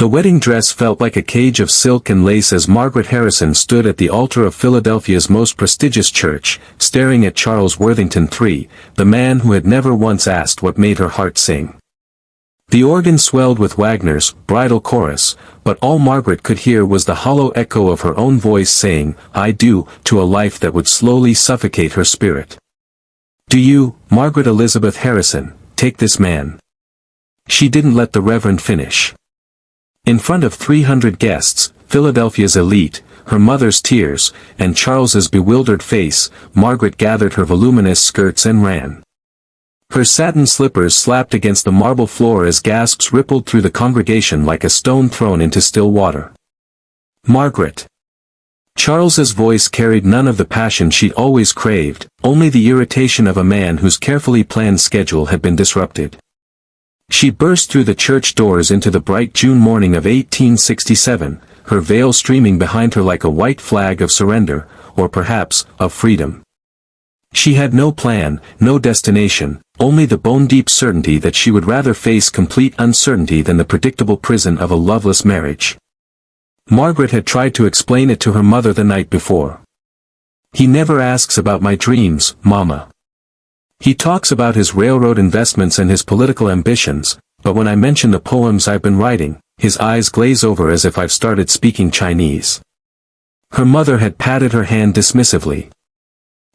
The wedding dress felt like a cage of silk and lace as Margaret Harrison stood at the altar of Philadelphia's most prestigious church, staring at Charles Worthington III, the man who had never once asked what made her heart sing. The organ swelled with Wagner's bridal chorus, but all Margaret could hear was the hollow echo of her own voice saying, "I do," to a life that would slowly suffocate her spirit. "Do you, Margaret Elizabeth Harrison, take this man?" She didn't let the Reverend finish. In front of 300 guests, Philadelphia's elite, her mother's tears, and Charles's bewildered face, Margaret gathered her voluminous skirts and ran. Her satin slippers slapped against the marble floor as gasps rippled through the congregation like a stone thrown into still water. "Margaret!" Charles's voice carried none of the passion she'd always craved, only the irritation of a man whose carefully planned schedule had been disrupted. She burst through the church doors into the bright June morning of 1867, her veil streaming behind her like a white flag of surrender, or perhaps, of freedom. She had no plan, no destination, only the bone-deep certainty that she would rather face complete uncertainty than the predictable prison of a loveless marriage. Margaret had tried to explain it to her mother the night before. "He never asks about my dreams, Mama. He talks about his railroad investments and his political ambitions, but when I mention the poems I've been writing, his eyes glaze over as if I've started speaking Chinese." Her mother had patted her hand dismissively.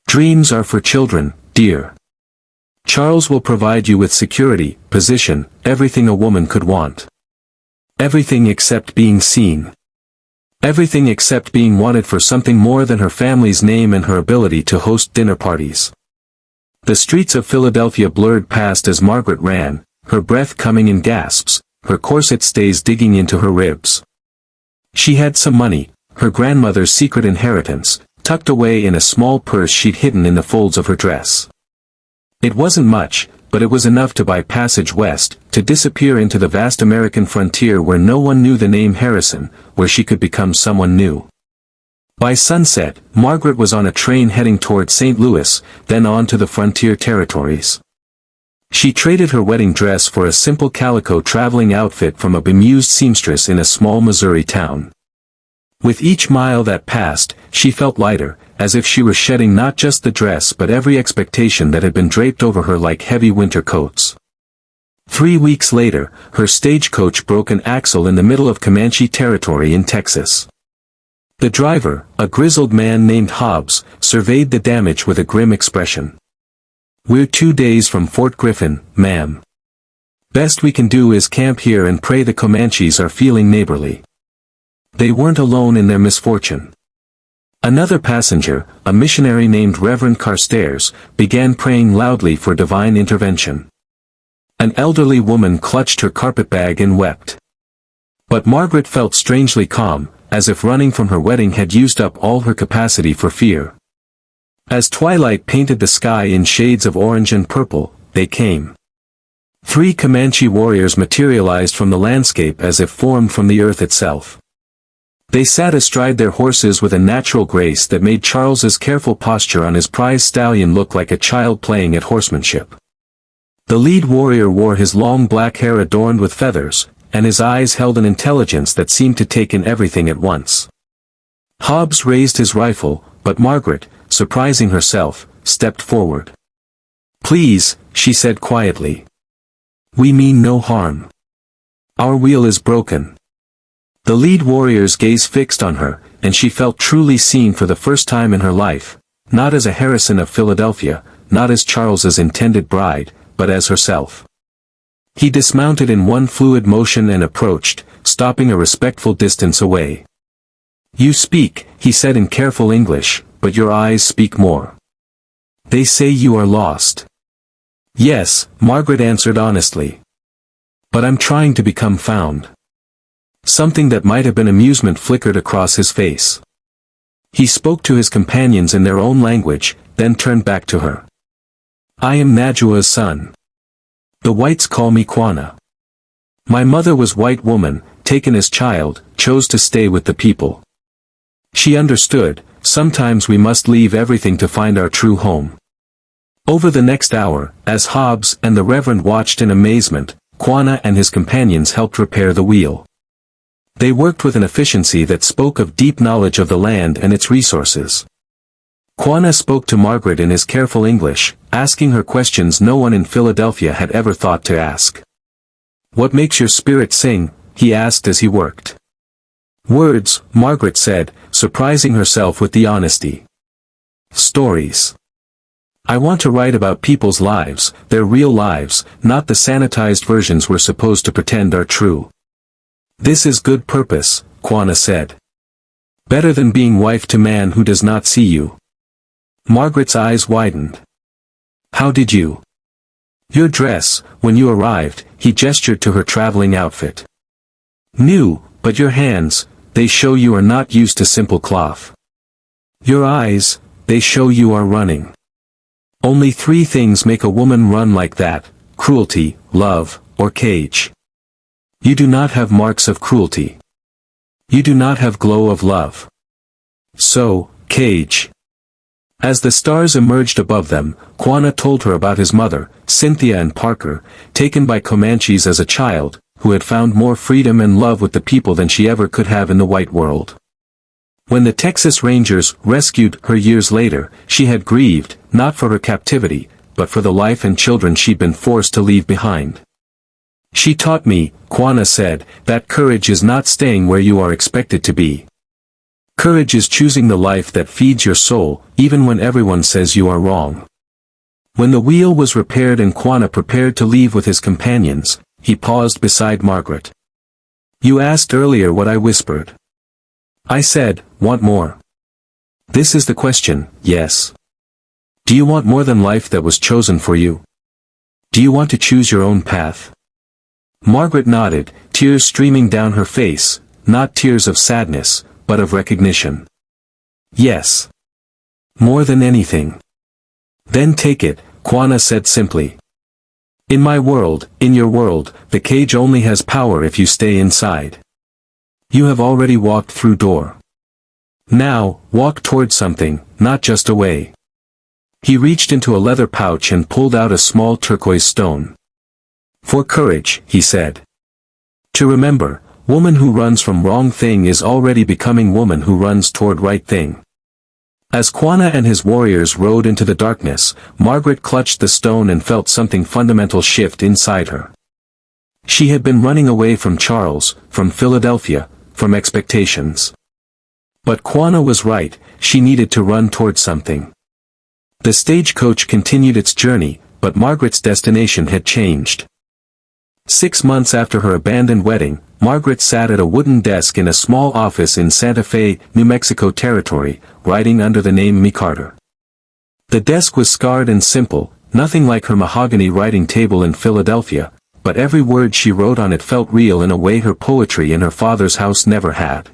"Dreams are for children, dear. Charles will provide you with security, position, everything a woman could want. Everything except being seen. Everything except being wanted for something more than her family's name and her ability to host dinner parties." The streets of Philadelphia blurred past as Margaret ran, her breath coming in gasps, her corset stays digging into her ribs. She had some money, her grandmother's secret inheritance, tucked away in a small purse she'd hidden in the folds of her dress. It wasn't much, but it was enough to buy passage west, to disappear into the vast American frontier where no one knew the name Harrison, where she could become someone new. By sunset, Margaret was on a train heading toward St. Louis, then on to the frontier territories. She traded her wedding dress for a simple calico traveling outfit from a bemused seamstress in a small Missouri town. With each mile that passed, she felt lighter, as if she were shedding not just the dress but every expectation that had been draped over her like heavy winter coats. 3 weeks later, her stagecoach broke an axle in the middle of Comanche territory in Texas. The driver, a grizzled man named Hobbs, surveyed the damage with a grim expression. "We're 2 days from Fort Griffin, ma'am. Best we can do is camp here and pray the Comanches are feeling neighborly." They weren't alone in their misfortune. Another passenger, a missionary named Reverend Carstairs, began praying loudly for divine intervention. An elderly woman clutched her carpetbag and wept. But Margaret felt strangely calm, as if running from her wedding had used up all her capacity for fear. As twilight painted the sky in shades of orange and purple, they came. 3 Comanche warriors materialized from the landscape as if formed from the earth itself. They sat astride their horses with a natural grace that made Charles's careful posture on his prize stallion look like a child playing at horsemanship. The lead warrior wore his long black hair adorned with feathers, and his eyes held an intelligence that seemed to take in everything at once. Hobbs raised his rifle, but Margaret, surprising herself, stepped forward. "Please," she said quietly. "We mean no harm. Our wheel is broken." The lead warrior's gaze fixed on her, and she felt truly seen for the first time in her life, not as a Harrison of Philadelphia, not as Charles's intended bride, but as herself. He dismounted in one fluid motion and approached, stopping a respectful distance away. "You speak," he said in careful English, "but your eyes speak more. They say you are lost." "Yes," Margaret answered honestly. "But I'm trying to become found." Something that might have been amusement flickered across his face. He spoke to his companions in their own language, then turned back to her. "I am Najua's son. The whites call me Quanah. My mother was white woman, taken as child, chose to stay with the people. She understood, sometimes we must leave everything to find our true home." Over the next hour, as Hobbs and the Reverend watched in amazement, Quanah and his companions helped repair the wheel. They worked with an efficiency that spoke of deep knowledge of the land and its resources. Quanah spoke to Margaret in his careful English, asking her questions no one in Philadelphia had ever thought to ask. "What makes your spirit sing?" he asked as he worked. "Words," Margaret said, surprising herself with the honesty. "Stories. I want to write about people's lives, their real lives, not the sanitized versions we're supposed to pretend are true." "This is good purpose," Quanah said. "Better than being wife to man who does not see you." Margaret's eyes widened. "How did you?" "Your dress, when you arrived," he gestured to her traveling outfit. "New, but your hands, they show you are not used to simple cloth. Your eyes, they show you are running. Only 3 things make a woman run like that: cruelty, love, or cage. You do not have marks of cruelty. You do not have glow of love. So, cage." As the stars emerged above them, Quanah told her about his mother, Cynthia and Parker, taken by Comanches as a child, who had found more freedom and love with the people than she ever could have in the white world. When the Texas Rangers rescued her years later, she had grieved, not for her captivity, but for the life and children she'd been forced to leave behind. "She taught me," Quanah said, "that courage is not staying where you are expected to be. Courage is choosing the life that feeds your soul, even when everyone says you are wrong." When the wheel was repaired and Quanah prepared to leave with his companions, he paused beside Margaret. "You asked earlier what I whispered. I said, want more. This is the question, yes. Do you want more than life that was chosen for you? Do you want to choose your own path?" Margaret nodded, tears streaming down her face, not tears of sadness, but of recognition. "Yes. More than anything." "Then take it," Quanah said simply. "In my world, in your world, the cage only has power if you stay inside. You have already walked through door. Now, walk toward something, not just away." He reached into a leather pouch and pulled out a small turquoise stone. "For courage," he said. "To remember, woman who runs from wrong thing is already becoming woman who runs toward right thing." As Quanah and his warriors rode into the darkness, Margaret clutched the stone and felt something fundamental shift inside her. She had been running away from Charles, from Philadelphia, from expectations. But Quanah was right, she needed to run toward something. The stagecoach continued its journey, but Margaret's destination had changed. 6 months after her abandoned wedding, Margaret sat at a wooden desk in a small office in Santa Fe, New Mexico territory, writing under the name Me Carter. The desk was scarred and simple, nothing like her mahogany writing table in Philadelphia, but every word she wrote on it felt real in a way her poetry in her father's house never had.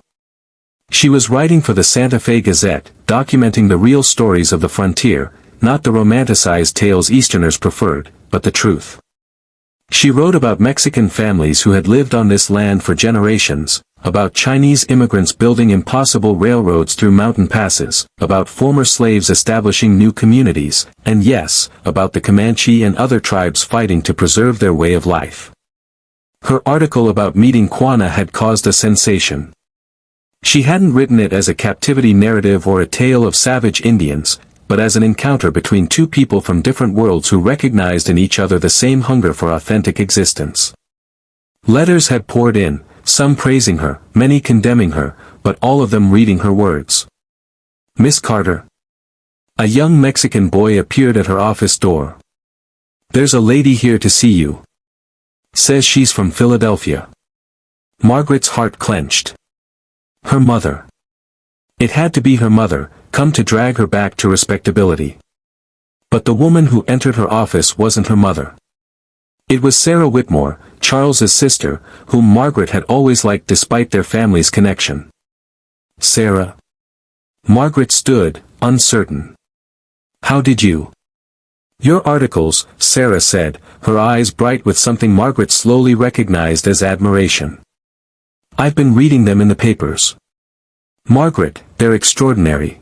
She was writing for the Santa Fe Gazette, documenting the real stories of the frontier, not the romanticized tales Easterners preferred, but the truth. She wrote about Mexican families who had lived on this land for generations, about Chinese immigrants building impossible railroads through mountain passes, about former slaves establishing new communities, and yes, about the Comanche and other tribes fighting to preserve their way of life. Her article about meeting Quanah had caused a sensation. She hadn't written it as a captivity narrative or a tale of savage Indians, but as an encounter between 2 people from different worlds who recognized in each other the same hunger for authentic existence. Letters had poured in, some praising her, many condemning her, but all of them reading her words. "Miss Carter." A young Mexican boy appeared at her office door. "There's a lady here to see you. Says she's from Philadelphia." Margaret's heart clenched. Her mother. It had to be her mother, come to drag her back to respectability. But the woman who entered her office wasn't her mother. It was Sarah Whitmore, Charles's sister, whom Margaret had always liked despite their family's connection. "Sarah?" Margaret stood, uncertain. "How did you?" "Your articles," Sarah said, her eyes bright with something Margaret slowly recognized as admiration. "I've been reading them in the papers. Margaret, they're extraordinary.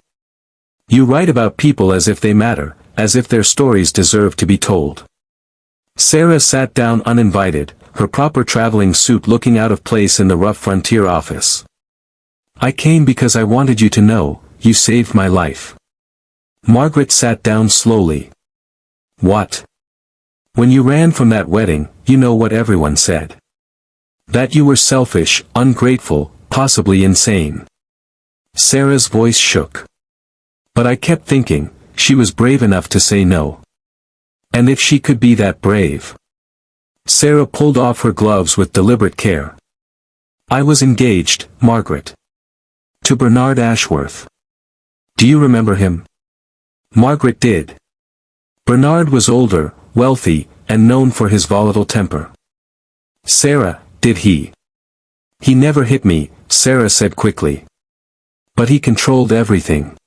You write about people as if they matter, as if their stories deserve to be told." Sarah sat down uninvited, her proper traveling suit looking out of place in the rough frontier office. "I came because I wanted you to know, you saved my life." Margaret sat down slowly. "What?" "When you ran from that wedding, you know what everyone said. That you were selfish, ungrateful, possibly insane." Sarah's voice shook. "But I kept thinking, she was brave enough to say no. And if she could be that brave." Sarah pulled off her gloves with deliberate care. "I was engaged, Margaret. To Bernard Ashworth. Do you remember him?" Margaret did. Bernard was older, wealthy, and known for his volatile temper. "Sarah, did he?" "He never hit me," Sarah said quickly. "But he controlled everything.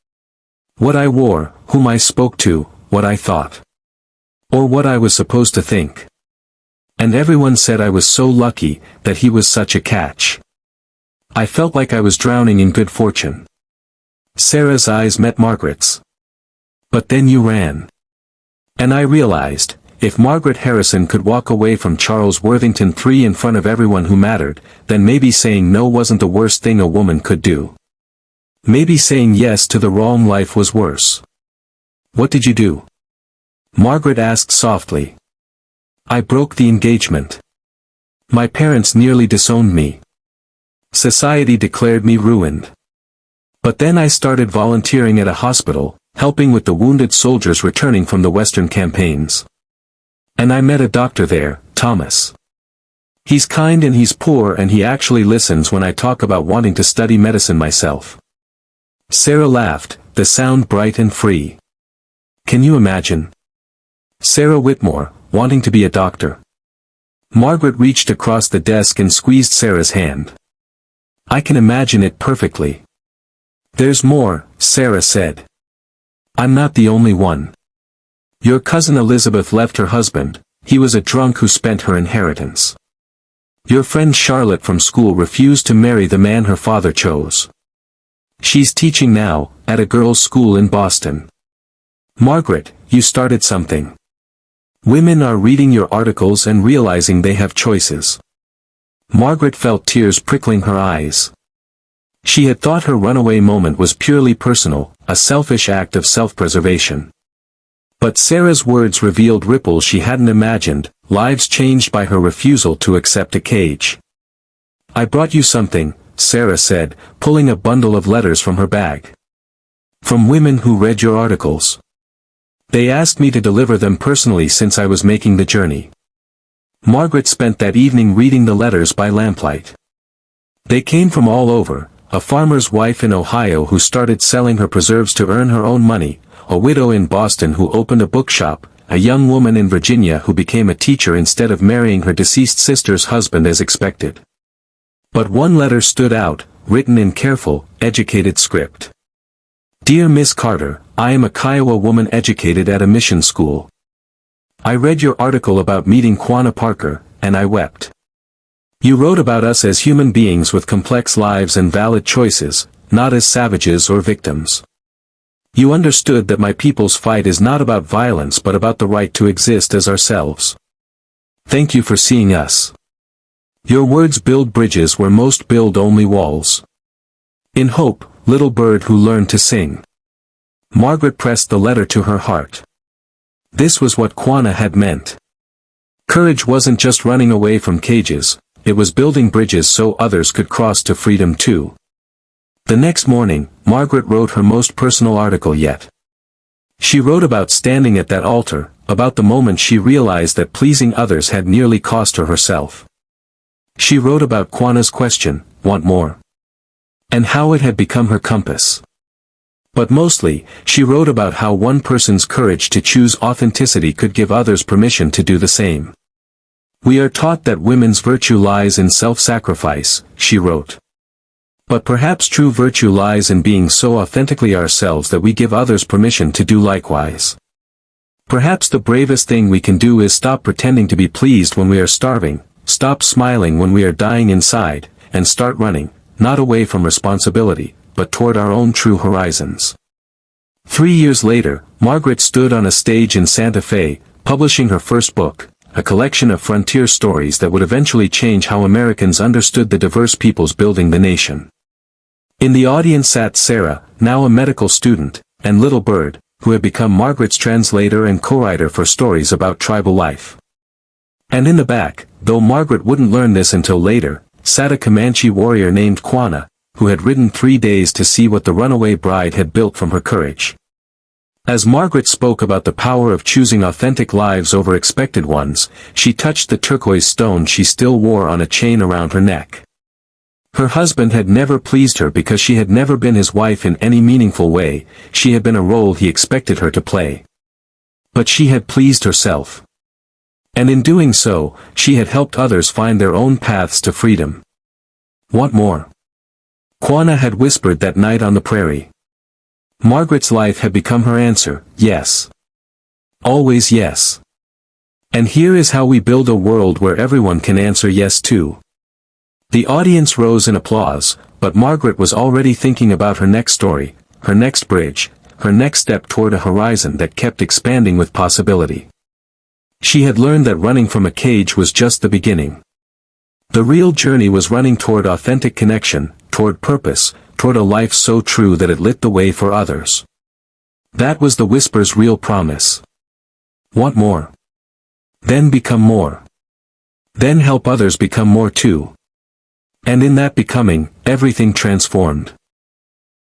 What I wore, whom I spoke to, what I thought. Or what I was supposed to think. And everyone said I was so lucky, that he was such a catch. I felt like I was drowning in good fortune." Sarah's eyes met Margaret's. "But then you ran. And I realized, if Margaret Harrison could walk away from Charles Worthington III in front of everyone who mattered, then maybe saying no wasn't the worst thing a woman could do. Maybe saying yes to the wrong life was worse." "What did you do?" Margaret asked softly. "I broke the engagement. My parents nearly disowned me. Society declared me ruined. But then I started volunteering at a hospital, helping with the wounded soldiers returning from the Western campaigns. And I met a doctor there, Thomas. He's kind and he's poor and he actually listens when I talk about wanting to study medicine myself." Sarah laughed, the sound bright and free. "Can you imagine? Sarah Whitmore, wanting to be a doctor." Margaret reached across the desk and squeezed Sarah's hand. "I can imagine it perfectly." "There's more," Sarah said. "I'm not the only one. Your cousin Elizabeth left her husband, he was a drunk who spent her inheritance. Your friend Charlotte from school refused to marry the man her father chose. She's teaching now, at a girls' school in Boston. Margaret, you started something. Women are reading your articles and realizing they have choices." Margaret felt tears prickling her eyes. She had thought her runaway moment was purely personal, a selfish act of self-preservation. But Sarah's words revealed ripples she hadn't imagined, lives changed by her refusal to accept a cage. "I brought you something," Sarah said, pulling a bundle of letters from her bag. "From women who read your articles. They asked me to deliver them personally since I was making the journey." Margaret spent that evening reading the letters by lamplight. They came from all over, a farmer's wife in Ohio who started selling her preserves to earn her own money, a widow in Boston who opened a bookshop, a young woman in Virginia who became a teacher instead of marrying her deceased sister's husband as expected. But one letter stood out, written in careful, educated script. "Dear Miss Carter, I am a Kiowa woman educated at a mission school. I read your article about meeting Quanah Parker, and I wept. You wrote about us as human beings with complex lives and valid choices, not as savages or victims. You understood that my people's fight is not about violence but about the right to exist as ourselves. Thank you for seeing us. Your words build bridges where most build only walls. In hope, little bird who learned to sing." Margaret pressed the letter to her heart. This was what Quanah had meant. Courage wasn't just running away from cages, it was building bridges so others could cross to freedom too. The next morning, Margaret wrote her most personal article yet. She wrote about standing at that altar, about the moment she realized that pleasing others had nearly cost her herself. She wrote about Quanah's question, "Want more?" and how it had become her compass. But mostly, she wrote about how one person's courage to choose authenticity could give others permission to do the same. "We are taught that women's virtue lies in self-sacrifice," she wrote. "But perhaps true virtue lies in being so authentically ourselves that we give others permission to do likewise. Perhaps the bravest thing we can do is stop pretending to be pleased when we are starving, stop smiling when we are dying inside, and start running, not away from responsibility, but toward our own true horizons." 3 years later, Margaret stood on a stage in Santa Fe, publishing her first book, a collection of frontier stories that would eventually change how Americans understood the diverse peoples building the nation. In the audience sat Sarah, now a medical student, and Little Bird, who had become Margaret's translator and co-writer for stories about tribal life. And in the back, though Margaret wouldn't learn this until later, sat a Comanche warrior named Quanah, who had ridden 3 days to see what the runaway bride had built from her courage. As Margaret spoke about the power of choosing authentic lives over expected ones, she touched the turquoise stone she still wore on a chain around her neck. Her husband had never pleased her because she had never been his wife in any meaningful way, she had been a role he expected her to play. But she had pleased herself. And in doing so, she had helped others find their own paths to freedom. What more? Quanah had whispered that night on the prairie. Margaret's life had become her answer, yes. Always yes. And here is how we build a world where everyone can answer yes too. The audience rose in applause, but Margaret was already thinking about her next story, her next bridge, her next step toward a horizon that kept expanding with possibility. She had learned that running from a cage was just the beginning. The real journey was running toward authentic connection, toward purpose, toward a life so true that it lit the way for others. That was the whisper's real promise. Want more? Then become more. Then help others become more too. And in that becoming, everything transformed.